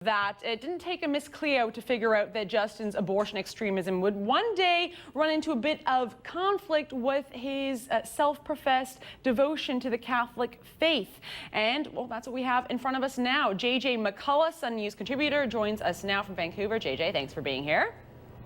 That it didn't take a Miss Cleo to figure out that Justin's abortion extremism would one day run into a bit of conflict with his self-professed devotion to the Catholic faith. And, well, that's what we have in front of us now. JJ McCullough, Sun News contributor, joins us now from Vancouver. JJ, thanks for being here.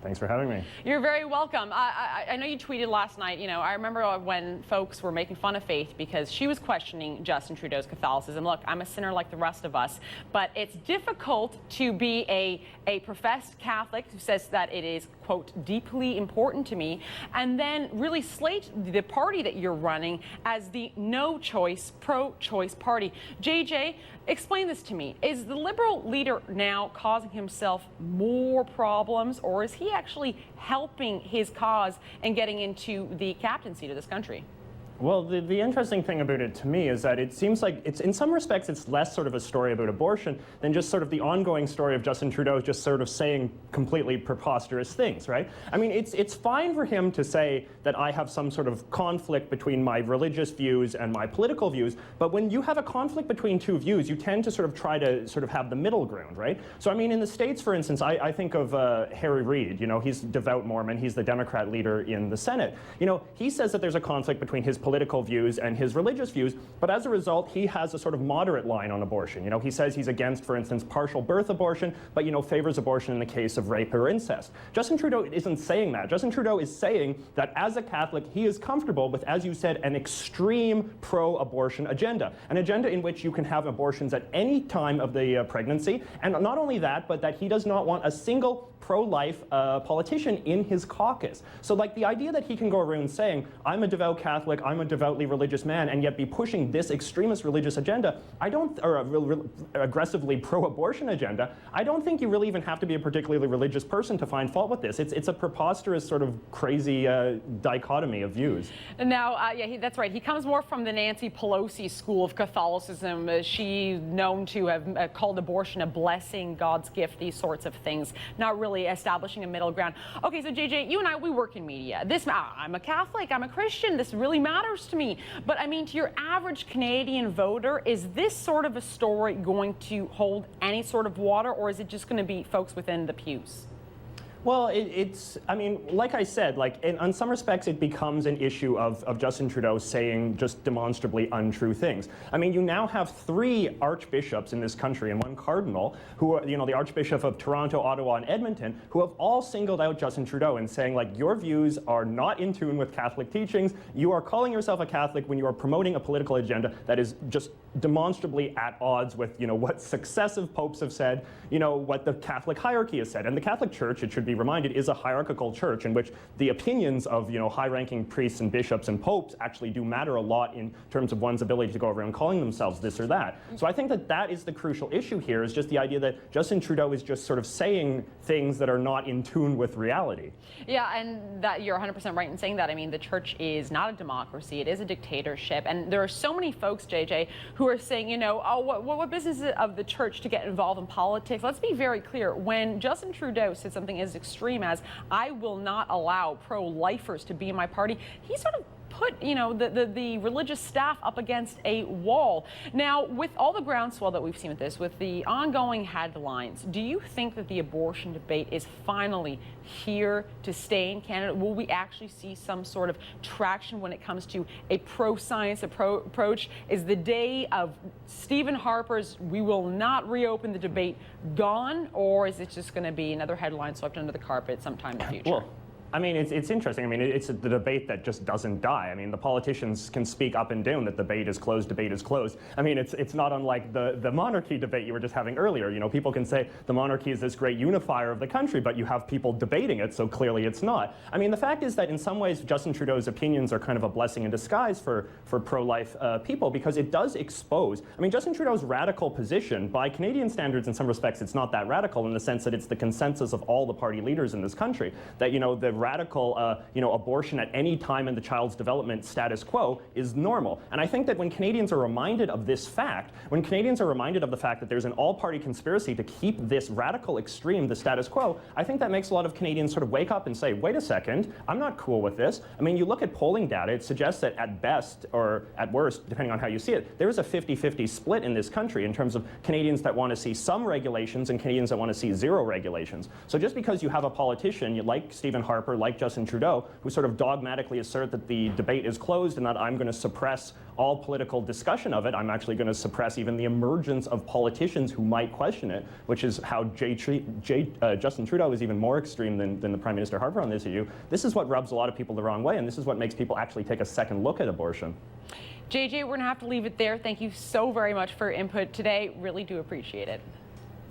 Thanks for having me. You're very welcome. I know you tweeted last night, I remember when folks were making fun of Faith because she was questioning Justin Trudeau's Catholicism. Look, I'm a sinner like the rest of us, but it's difficult to be a professed Catholic who says that it is, quote, deeply important to me, and then really slate the party that you're running as the no-choice, pro-choice party. JJ, explain this to me. Is the Liberal leader now causing himself more problems, or is he actually helping his cause and getting into the captaincy of this country? Well, the interesting thing about it to me is that it seems like in some respects it's less sort of a story about abortion than just sort of the ongoing story of Justin Trudeau just sort of saying completely preposterous things, right? I mean, it's fine for him to say that I have some sort of conflict between my religious views and my political views, but when you have a conflict between two views, you tend to sort of try to sort of have the middle ground, right? So, I mean, in the States, for instance, I think of Harry Reid, he's a devout Mormon, he's the Democrat leader in the Senate. He says that there's a conflict between his political views and his religious views, but as a result, he has a sort of moderate line on abortion. He says he's against, for instance, partial birth abortion, but, favors abortion in the case of rape or incest. Justin Trudeau isn't saying that. Justin Trudeau is saying that as a Catholic, he is comfortable with, as you said, an extreme pro-abortion agenda, an agenda in which you can have abortions at any time of the pregnancy, and not only that, but that he does not want a single pro-life politician in his caucus. So, like, the idea that he can go around saying, I'm a devout Catholic, I'm a devoutly religious man, and yet be pushing this extremist religious agenda, or a aggressively pro-abortion agenda, I don't think you really even have to be a particularly religious person to find fault with this. It's a preposterous sort of crazy dichotomy of views. Now, yeah, that's right. He comes more from the Nancy Pelosi school of Catholicism. She's known to have called abortion a blessing, God's gift, these sorts of things, not really establishing a middle ground. Okay, so JJ, you and I, we work in media. I'm a Catholic, I'm a Christian, this really matters to me. But I mean, to your average Canadian voter, is this sort of a story going to hold any sort of water, or is it just going to be folks within the pews? Well, I mean, like I said, in some respects it becomes an issue of Justin Trudeau saying just demonstrably untrue things. I mean, you now have 3 archbishops in this country and 1 cardinal who are, the Archbishop of Toronto, Ottawa, and Edmonton, who have all singled out Justin Trudeau and saying, your views are not in tune with Catholic teachings. You are calling yourself a Catholic when you are promoting a political agenda that is just demonstrably at odds with, what successive popes have said, what the Catholic hierarchy has said. And the Catholic Church, it should be reminded, is a hierarchical church in which the opinions of high-ranking priests and bishops and popes actually do matter a lot in terms of one's ability to go around calling themselves this or that. So I think that is the crucial issue here, is just the idea that Justin Trudeau is just sort of saying things that are not in tune with reality. Yeah, and that you're 100% right in saying that. I mean, the church is not a democracy, it is a dictatorship, and there are so many folks, JJ, who are saying, oh, what business is it of the church to get involved in politics? Let's be very clear. When Justin Trudeau said something as extreme as, I will not allow pro-lifers to be in my party, he sort of put, the religious staff up against a wall. Now, with all the groundswell that we've seen with this, with the ongoing headlines, do you think that the abortion debate is finally here to stay in Canada? Will we actually see some sort of traction when it comes to a pro-science approach? Is the day of Stephen Harper's "we will not reopen the debate" gone, or is it just going to be another headline swept under the carpet sometime in the future? Well, I mean, it's interesting. I mean, it's the debate that just doesn't die. I mean, the politicians can speak up and down that debate is closed, debate is closed. I mean, it's not unlike the monarchy debate you were just having earlier. People can say the monarchy is this great unifier of the country, but you have people debating it, so clearly it's not. I mean, the fact is that in some ways, Justin Trudeau's opinions are kind of a blessing in disguise for pro-life people, because it does expose. I mean, Justin Trudeau's radical position, by Canadian standards, in some respects, it's not that radical in the sense that it's the consensus of all the party leaders in this country, that, the radical, abortion at any time in the child's development status quo is normal. And I think that when Canadians are reminded of this fact, when Canadians are reminded of the fact that there's an all-party conspiracy to keep this radical extreme the status quo, I think that makes a lot of Canadians sort of wake up and say, wait a second, I'm not cool with this. I mean, you look at polling data, it suggests that at best, or at worst, depending on how you see it, there is a 50-50 split in this country in terms of Canadians that want to see some regulations and Canadians that want to see zero regulations. So just because you have a politician like Stephen Harper, like Justin Trudeau, who sort of dogmatically assert that the debate is closed and that I'm going to suppress all political discussion of it, I'm actually going to suppress even the emergence of politicians who might question it, which is how Justin Trudeau is even more extreme than the Prime Minister Harper on this issue. This is what rubs a lot of people the wrong way, and this is what makes people actually take a second look at abortion. JJ, we're going to have to leave it there. Thank you so very much for your input today. Really do appreciate it.